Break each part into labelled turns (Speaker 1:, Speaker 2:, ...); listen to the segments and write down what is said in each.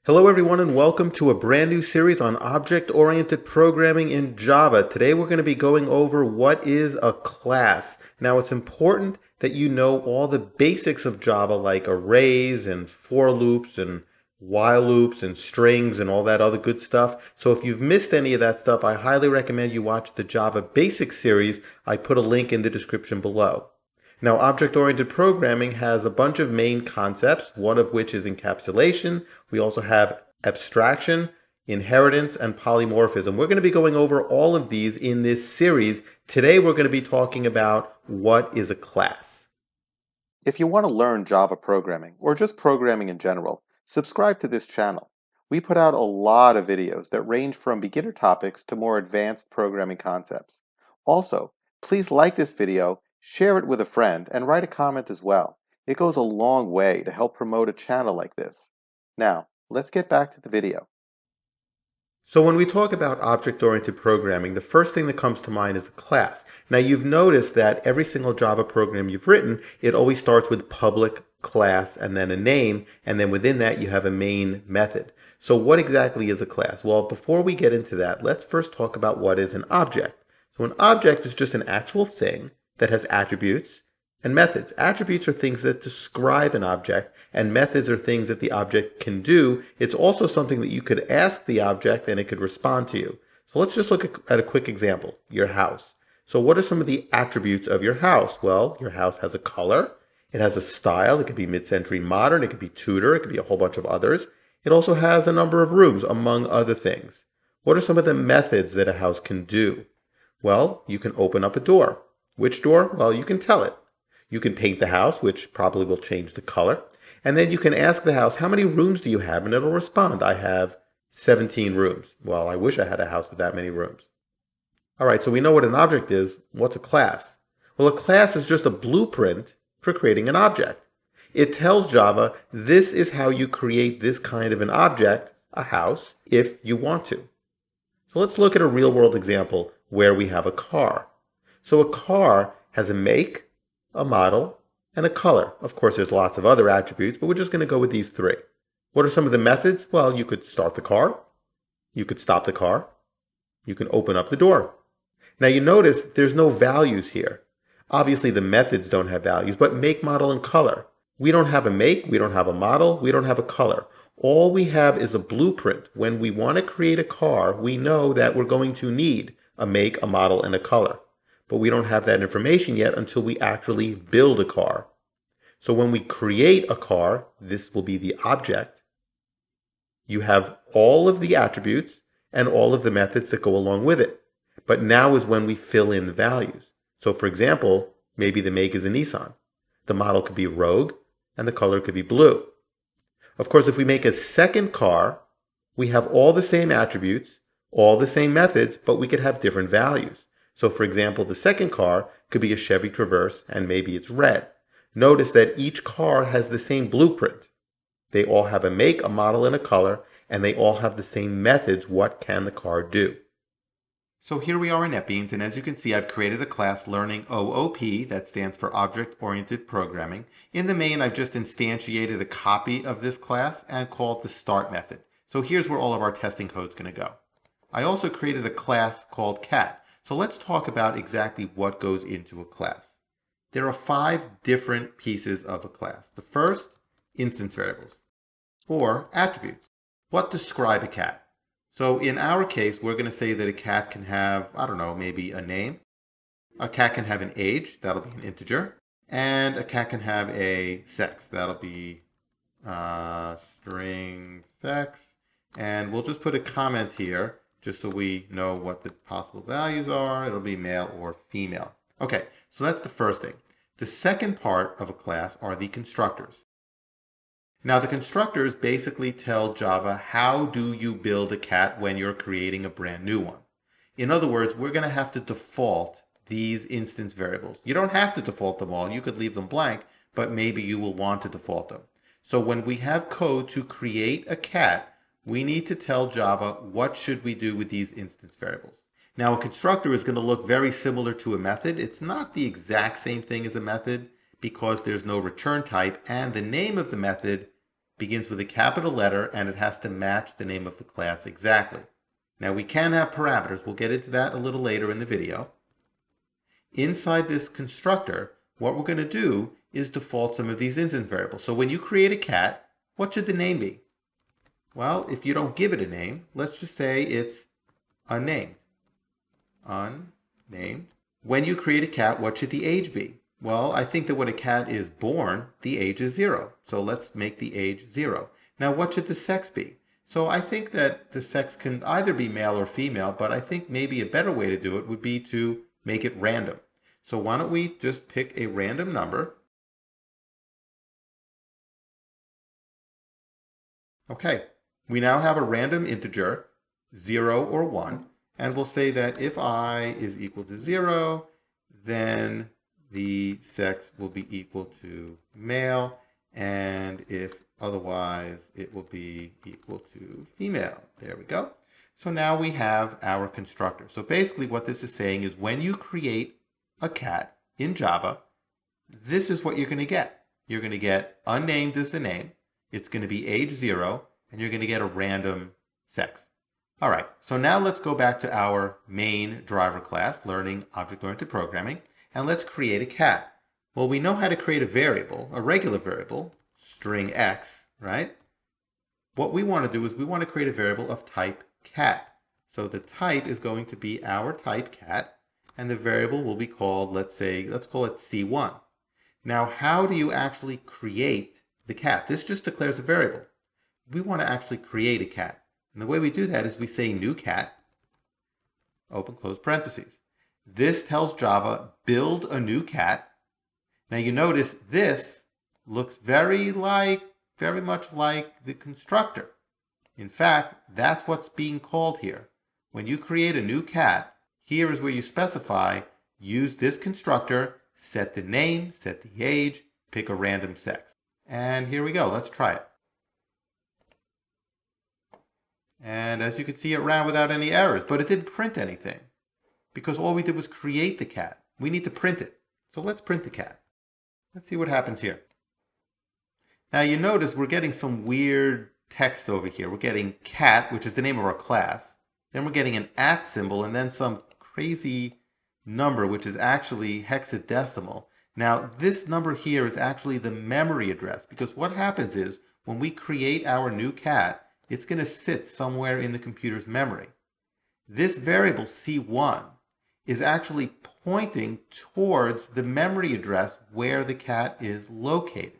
Speaker 1: Hello everyone and welcome to a brand new series on object-oriented programming in Java. Today we're going to be going over what is a class. Now it's important that you know all the basics of Java like arrays and for loops and while loops and strings and all that other good stuff. So if you've missed any of that stuff, I highly recommend you watch the Java Basics series. I put a link in the description below. Now, object-oriented programming has a bunch of main concepts, one of which is encapsulation. We also have abstraction, inheritance, and polymorphism. We're going to be going over all of these in this series. Today, we're going to be talking about what is a class. If you want to learn Java programming, or just programming in general, subscribe to this channel. We put out a lot of videos that range from beginner topics to more advanced programming concepts. Also, please like this video, share it with a friend, and write a comment as well. It goes a long way to help promote a channel like this. Now, let's get back to the video. So when we talk about object-oriented programming, the first thing that comes to mind is a class. Now you've noticed that every single Java program you've written, it always starts with public class and then a name, and then within that you have a main method. So what exactly is a class? Well, before we get into that, let's first talk about what is an object. So an object is just an actual thing that has attributes and methods. Attributes are things that describe an object, and methods are things that the object can do. It's also something that you could ask the object and it could respond to you. So let's just look at a quick example, your house. So what are some of the attributes of your house? Well, your house has a color, it has a style, it could be mid-century modern, it could be Tudor, it could be a whole bunch of others. It also has a number of rooms, among other things. What are some of the methods that a house can do? Well, you can open up a door. Which door? Well, you can tell it. You can paint the house, which probably will change the color. And then you can ask the house, how many rooms do you have? And it'll respond, I have 17 rooms. Well, I wish I had a house with that many rooms. All right, so we know what an object is. What's a class? Well, a class is just a blueprint for creating an object. It tells Java, this is how you create this kind of an object, a house, if you want to. So let's look at a real-world example where we have a car. So a car has a make, a model, and a color. Of course, there's lots of other attributes, but we're just going to go with these three. What are some of the methods? Well, you could start the car, you could stop the car, you can open up the door. Now you notice there's no values here. Obviously the methods don't have values, but make, model, and color. We don't have a make, we don't have a model, we don't have a color. All we have is a blueprint. When we want to create a car, we know that we're going to need a make, a model, and a color. But we don't have that information yet until we actually build a car. So when we create a car, this will be the object. You have all of the attributes and all of the methods that go along with it. But now is when we fill in the values. So for example, maybe the make is a Nissan. The model could be Rogue and the color could be blue. Of course, if we make a second car, we have all the same attributes, all the same methods, but we could have different values. So for example, the second car could be a Chevy Traverse and maybe it's red. Notice that each car has the same blueprint. They all have a make, a model, and a color, and they all have the same methods. What can the car do? So here we are in NetBeans, and as you can see, I've created a class learning OOP, that stands for Object-Oriented Programming. In the main, I've just instantiated a copy of this class and called the start method. So here's where all of our testing code is going to go. I also created a class called cat. So let's talk about exactly what goes into a class. There are 5 different pieces of a class. The first, instance variables, or attributes. What describe a cat? So in our case, we're going to say that a cat can have, I don't know, maybe a name. A cat can have an age, that'll be an integer. And a cat can have a sex, that'll be string sex. And we'll just put a comment here, just so we know what the possible values are. It'll be male or female. Okay, so that's the first thing. The second part of a class are the constructors. Now the constructors basically tell Java how do you build a cat when you're creating a brand new one. In other words, we're going to have to default these instance variables. You don't have to default them all. You could leave them blank, but maybe you will want to default them. So when we have code to create a cat, we need to tell Java what should we do with these instance variables. Now a constructor is going to look very similar to a method. It's not the exact same thing as a method because there's no return type, and the name of the method begins with a capital letter, and it has to match the name of the class exactly. Now we can have parameters. We'll get into that a little later in the video. Inside this constructor, what we're going to do is default some of these instance variables. So when you create a cat, what should the name be? Well, if you don't give it a name, let's just say it's unnamed. Unnamed. When you create a cat, what should the age be? Well, I think that when a cat is born, the age is 0. So let's make the age 0. Now, what should the sex be? So I think that the sex can either be male or female, but I think maybe a better way to do it would be to make it random. So why don't we just pick a random number? Okay, we now have a random integer, 0 or 1, and we'll say that if I is equal to 0, then the sex will be equal to male, and if otherwise, it will be equal to female. There we go. So now we have our constructor. So basically what this is saying is when you create a cat in Java, this is what you're going to get. You're going to get unnamed as the name. It's going to be age 0, and you're going to get a random sex. All right, so now let's go back to our main driver class, learning object-oriented programming, and let's create a cat. Well, we know how to create a variable, a regular variable, string x, right? What we want to do is we want to create a variable of type cat. So the type is going to be our type cat, and the variable will be called, let's call it C1. Now, how do you actually create the cat? This just declares a variable. We want to actually create a cat. And the way we do that is we say new cat, open close parentheses. This tells Java, build a new cat. Now you notice this looks very much like the constructor. In fact, that's what's being called here. When you create a new cat, here is where you specify, use this constructor, set the name, set the age, pick a random sex. And here we go. Let's try it. And as you can see, it ran without any errors, but it didn't print anything because all we did was create the cat. We need to print it. So let's print the cat. Let's see what happens here. Now you notice we're getting some weird text over here. We're getting cat, which is the name of our class. Then we're getting an @ symbol and then some crazy number, which is actually hexadecimal. Now this number here is actually the memory address, because what happens is when we create our new cat, it's going to sit somewhere in the computer's memory. This variable C1 is actually pointing towards the memory address where the cat is located.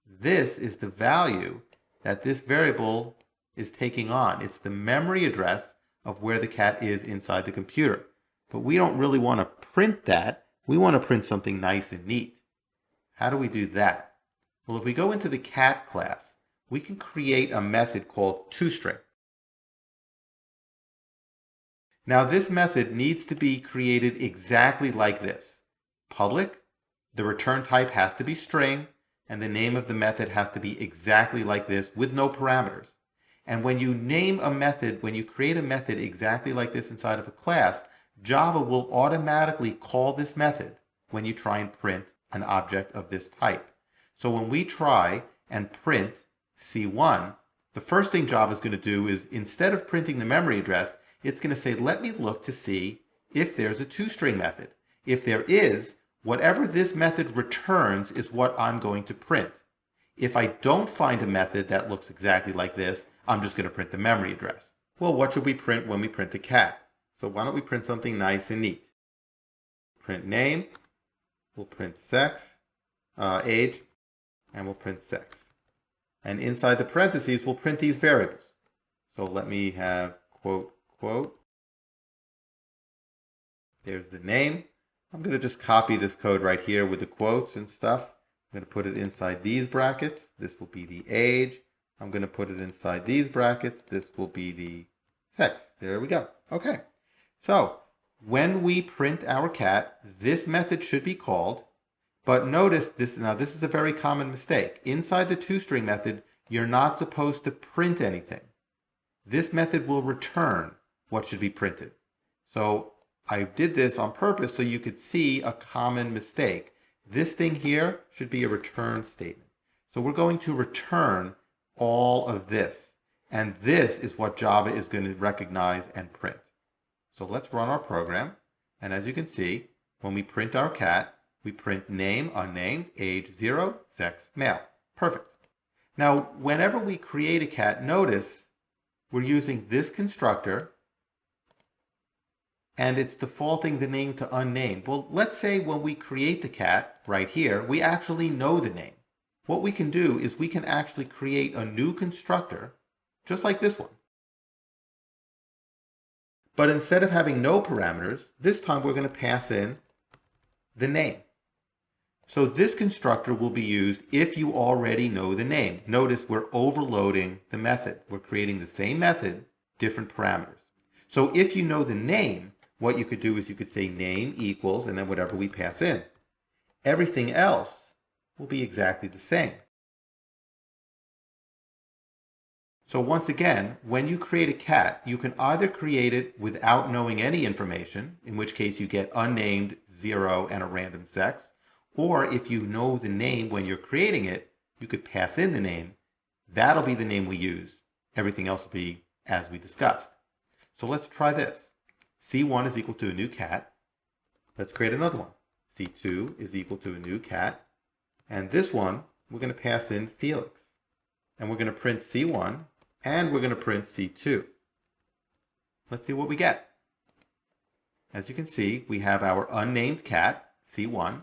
Speaker 1: This is the value that this variable is taking on. It's the memory address of where the cat is inside the computer. But we don't really want to print that. We want to print something nice and neat. How do we do that? Well, if we go into the cat class, we can create a method called Tostring. Now this method needs to be created exactly like this. Public, the return type has to be string, and the name of the method has to be exactly like this with no parameters. And when you name a method, when you create a method exactly like this inside of a class, Java will automatically call this method when you try and print an object of this type. So when we try and print C1, the first thing Java is going to do is, instead of printing the memory address, it's going to say, let me look to see if there's a Tostring method. If there is, whatever this method returns is what I'm going to print. If I don't find a method that looks exactly like this, I'm just going to print the memory address. Well, what should we print when we print a cat? So why don't we print something nice and neat? Print name, we'll print sex, age, and we'll print sex. And inside the parentheses, we'll print these variables. So let me have quote, quote. There's the name. I'm going to just copy this code right here with the quotes and stuff. I'm going to put it inside these brackets. This will be the age. I'm going to put it inside these brackets. This will be the sex. There we go. Okay. So when we print our cat, this method should be called. But notice this, now this is a very common mistake. Inside the Tostring method, you're not supposed to print anything. This method will return what should be printed. So I did this on purpose so you could see a common mistake. This thing here should be a return statement. So we're going to return all of this. And this is what Java is going to recognize and print. So let's run our program. And as you can see, when we print our cat, we print name, unnamed, age 0, sex, male. Perfect. Now, whenever we create a cat, notice we're using this constructor and it's defaulting the name to unnamed. Well, let's say when we create the cat right here, we actually know the name. What we can do is we can actually create a new constructor, just like this one. But instead of having no parameters, this time we're going to pass in the name. So this constructor will be used if you already know the name. Notice we're overloading the method. We're creating the same method, different parameters. So if you know the name, what you could do is you could say name equals and then whatever we pass in. Everything else will be exactly the same. So once again, when you create a cat, you can either create it without knowing any information, in which case you get unnamed, 0, and a random sex, or if you know the name when you're creating it, you could pass in the name. That'll be the name we use. Everything else will be as we discussed. So let's try this. C1 is equal to a new cat. Let's create another one. C2 is equal to a new cat. And this one, we're going to pass in Felix. And we're going to print C1, and we're going to print C2. Let's see what we get. As you can see, we have our unnamed cat, C1,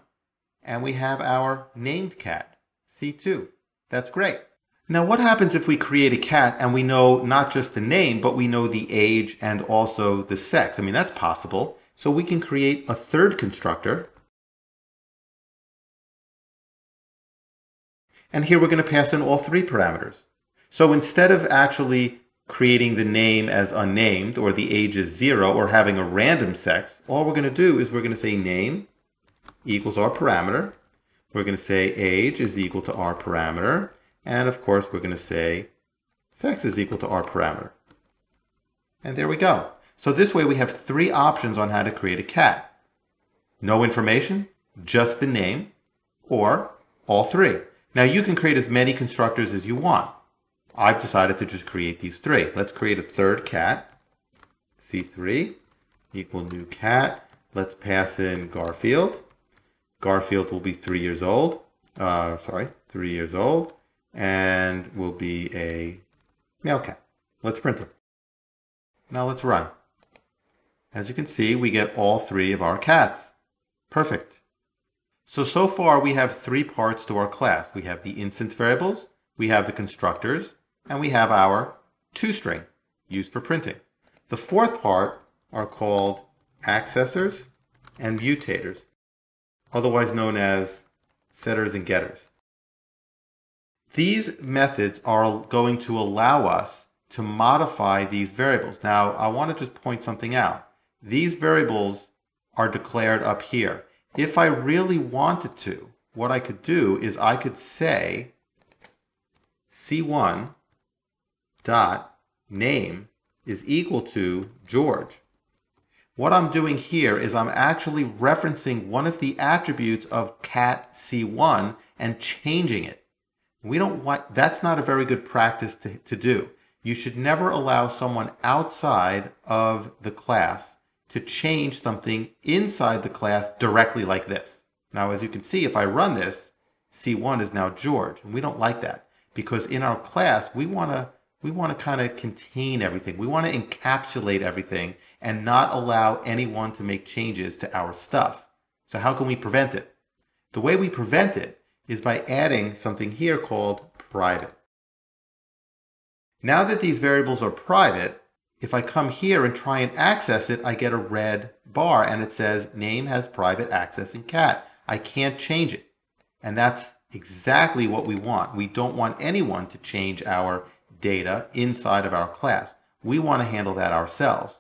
Speaker 1: and we have our named cat, C2. That's great. Now what happens if we create a cat and we know not just the name, but we know the age and also the sex? I mean, that's possible. So we can create a third constructor. And here we're going to pass in all three parameters. So instead of actually creating the name as unnamed or the age as 0 or having a random sex, all we're going to do is we're going to say name equals our parameter. We're going to say age is equal to our parameter. And of course, we're going to say sex is equal to our parameter. And there we go. So this way we have three options on how to create a cat. No information, just the name, or all three. Now you can create as many constructors as you want. I've decided to just create these three. Let's create a third cat. C3 equal new cat. Let's pass in Garfield. Garfield will be 3 years old. 3 years old. And will be a male cat. Let's print them. Now let's run. As you can see, we get all three of our cats. Perfect. So far we have three parts to our class. We have the instance variables, we have the constructors, and we have our Tostring used for printing. The fourth part are called accessors and mutators, otherwise known as setters and getters. These methods are going to allow us to modify these variables. Now, I want to just point something out. These variables are declared up here. If I really wanted to, what I could do is I could say C1 dot name is equal to George. What I'm doing here is I'm actually referencing one of the attributes of cat C1 and changing it. That's not a very good practice to do. You should never allow someone outside of the class to change something inside the class directly like this. Now, as you can see, if I run this, C1 is now George, and we don't like that because in our class, we want to kind of contain everything. We want to encapsulate everything and not allow anyone to make changes to our stuff. So how can we prevent it? The way we prevent it is by adding something here called private. Now that these variables are private, if I come here and try and access it, I get a red bar and it says name has private access in cat. I can't change it. And that's exactly what we want. We don't want anyone to change our data inside of our class. We want to handle that ourselves.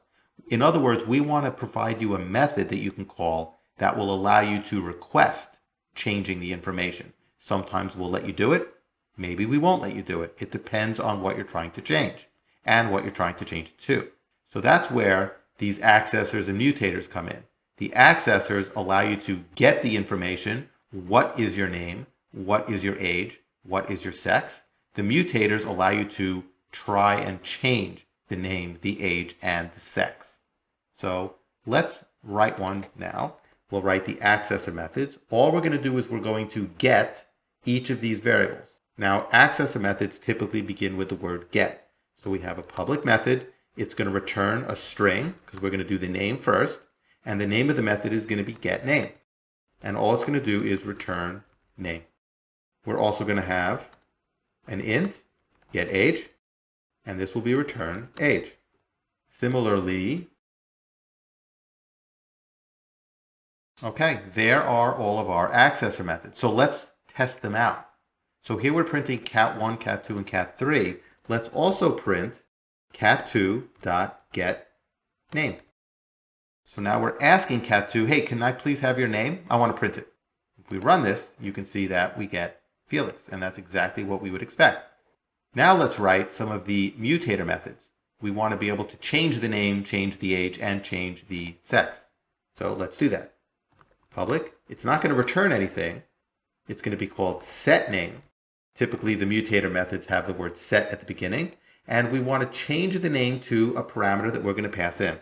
Speaker 1: In other words, we want to provide you a method that you can call that will allow you to request changing the information. Sometimes we'll let you do it. Maybe we won't let you do it. It depends on what you're trying to change and what you're trying to change it to. So that's where these accessors and mutators come in. The accessors allow you to get the information. What is your name? What is your age? What is your sex? The mutators allow you to try and change the name, the age, and the sex. So let's write one now. We'll write the accessor methods. All we're going to do is we're going to get each of these variables. Now, accessor methods typically begin with the word get. So we have a public method. It's going to return a string because we're going to do the name first. And the name of the method is going to be getName. And all it's going to do is return name. We're also going to have an int, getAge, and this will be return age. Similarly, okay, there are all of our accessor methods. So let's test them out. So here we're printing cat1, cat2, and cat3. Let's also print cat2.getName. So now we're asking cat2, hey, can I please have your name? I want to print it. If we run this, you can see that we get Felix, and that's exactly what we would expect. Now let's write some of the mutator methods. We want to be able to change the name, change the age, and change the sex. So let's do that. Public, it's not going to return anything. It's going to be called setName. Typically, the mutator methods have the word set at the beginning, and we want to change the name to a parameter that we're going to pass in.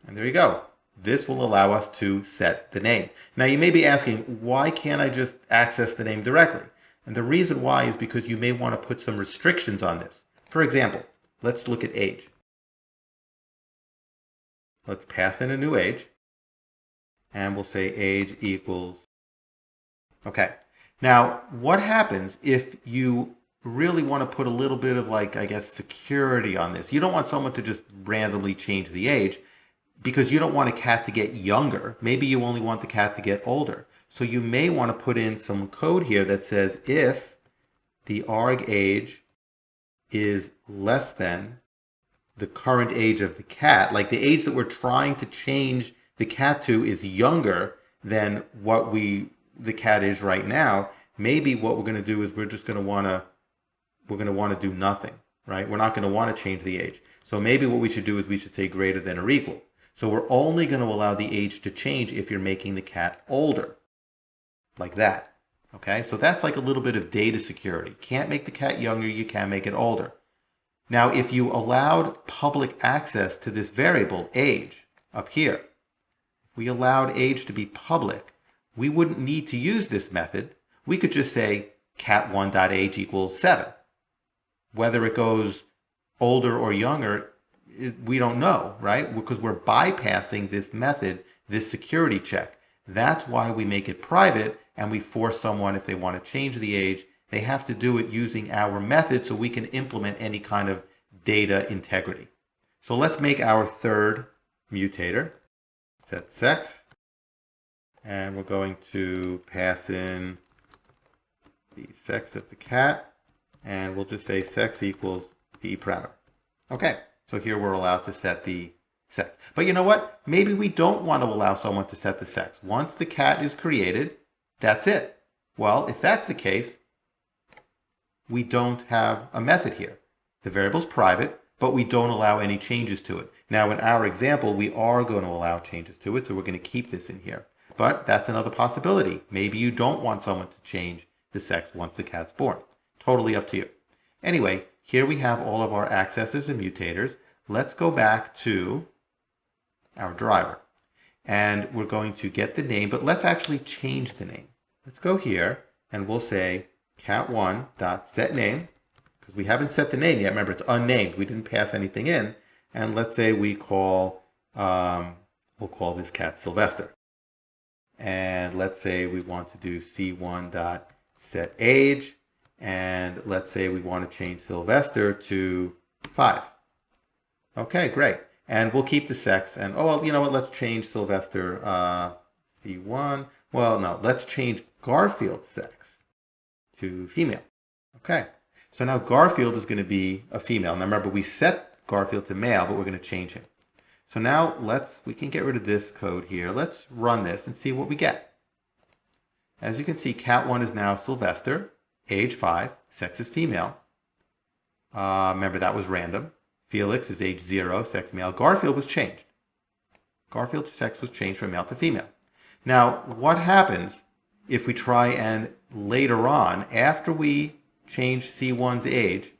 Speaker 1: And there you go. This will allow us to set the name. Now you may be asking, why can't I just access the name directly? And the reason why is because you may want to put some restrictions on this. For example, let's look at age. Let's pass in a new age. And we'll say age equals. Okay. Now, what happens if you really want to put a little bit of security on this? You don't want someone to just randomly change the age, because you don't want a cat to get younger. Maybe you only want the cat to get older. So you may want to put in some code here that says if the arg age is less than the current age of the cat, like the age that we're trying to change the cat to is younger than what the cat is right now, maybe what we're going to do is we're going to want to do nothing, right? We're not going to want to change the age. So maybe what we should do is we should say greater than or equal. So we're only going to allow the age to change if you're making the cat older, like that. Okay, so that's like a little bit of data security. Can't make the cat younger, you can make it older. Now, if you allowed public access to this variable, age, up here, if we allowed age to be public, we wouldn't need to use this method. We could just say cat1.age equals 7. Whether it goes older or younger, we don't know, right? Because we're bypassing this method, this security check. That's why we make it private, and we force someone, if they want to change the age, they have to do it using our method so we can implement any kind of data integrity. So let's make our third mutator, set sex, and we're going to pass in the sex of the cat, and we'll just say sex equals the parameter. Okay. So here we're allowed to set the sex. But you know what? Maybe we don't want to allow someone to set the sex. Once the cat is created, that's it. Well, if that's the case, we don't have a method here. The variable's private, but we don't allow any changes to it. Now, in our example, we are going to allow changes to it, so we're going to keep this in here. But that's another possibility. Maybe you don't want someone to change the sex once the cat's born. Totally up to you. Anyway, here we have all of our accessors and mutators. Let's go back to our driver. And we're going to get the name, but let's actually change the name. Let's go here, and we'll say cat1.setName, because we haven't set the name yet. Remember, it's unnamed. We didn't pass anything in. And let's say we call, we'll call this cat Sylvester. And let's say we want to do c1.setAge. And let's say we want to change Sylvester to 5. Okay, great. And we'll keep the sex. And, oh, well, you know what? Let's change Sylvester C1. Well, no, let's change Garfield's sex to female. Okay. So now Garfield is going to be a female. Now remember, we set Garfield to male, but we're going to change him. So now we can get rid of this code here. Let's run this and see what we get. As you can see, cat1 is now Sylvester. Age 5, sex is female. Remember, that was random. Felix is age 0, sex male. Garfield was changed. Garfield's sex was changed from male to female. Now, what happens if we try and later on, after we change C1's age,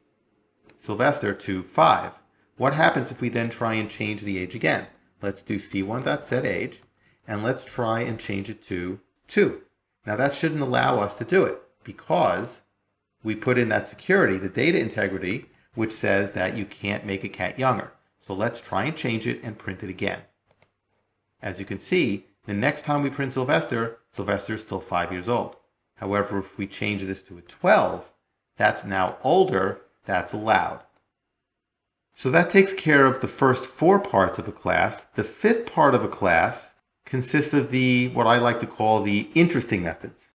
Speaker 1: Sylvester, to 5. What happens if we then try and change the age again? Let's do C1.setAge, and let's try and change it to 2. Now that shouldn't allow us to do it because we put in that security, the data integrity, which says that you can't make a cat younger. So let's try and change it and print it again. As you can see, the next time we print Sylvester, Sylvester is still 5 years old. However, if we change this to a 12, that's now older, that's allowed. So that takes care of the first 4 parts of a class. The 5th part of a class consists of what I like to call the interesting methods.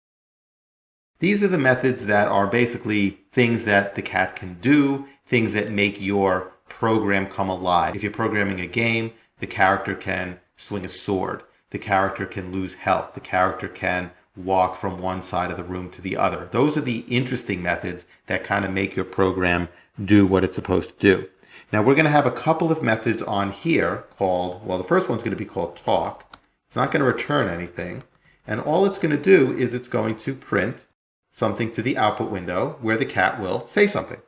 Speaker 1: These are the methods that are basically things that the cat can do, things that make your program come alive. If you're programming a game, the character can swing a sword. The character can lose health. The character can walk from one side of the room to the other. Those are the interesting methods that kind of make your program do what it's supposed to do. Now we're going to have a couple of methods on here called, well, the first one's going to be called talk. It's not going to return anything. And all it's going to do is it's going to print something to the output window where the cat will say something.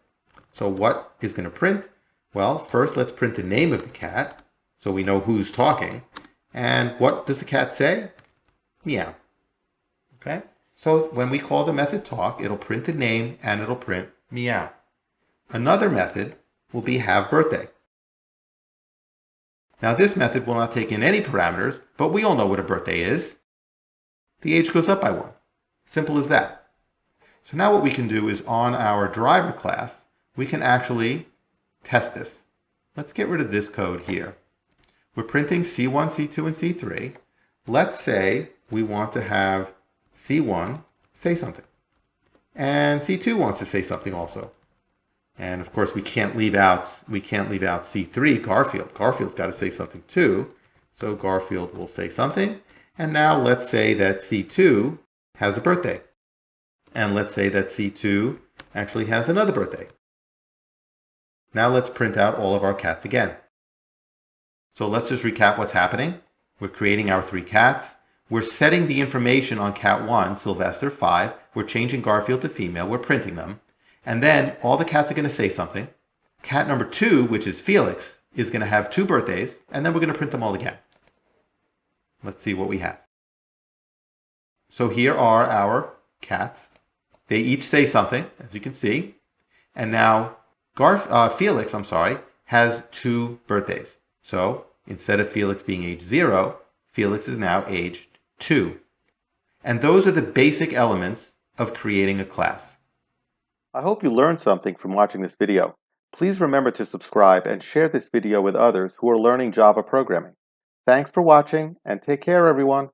Speaker 1: So what is going to print? Well, first let's print the name of the cat so we know who's talking. And what does the cat say? Meow. Okay? So when we call the method talk, it'll print the name and it'll print meow. Another method will be have birthday. Now this method will not take in any parameters, but we all know what a birthday is. The age goes up by 1. Simple as that. So now what we can do is on our driver class, we can actually test this. Let's get rid of this code here. We're printing C1, C2, and C3. Let's say we want to have C1 say something. And C2 wants to say something also. And of course we can't leave out C3, Garfield. Garfield's got to say something too. So Garfield will say something. And now let's say that C2 has a birthday. And let's say that C2 actually has another birthday. Now let's print out all of our cats again. So let's just recap what's happening. We're creating our 3 cats. We're setting the information on cat 1, Sylvester, 5. We're changing Garfield to female. We're printing them. And then all the cats are going to say something. Cat number 2, which is Felix, is going to have 2 birthdays. And then we're going to print them all again. Let's see what we have. So here are our cats. They each say something, as you can see. And now Felix, has 2 birthdays. So instead of Felix being age 0, Felix is now aged 2. And those are the basic elements of creating a class. I hope you learned something from watching this video. Please remember to subscribe and share this video with others who are learning Java programming. Thanks for watching, and take care, everyone.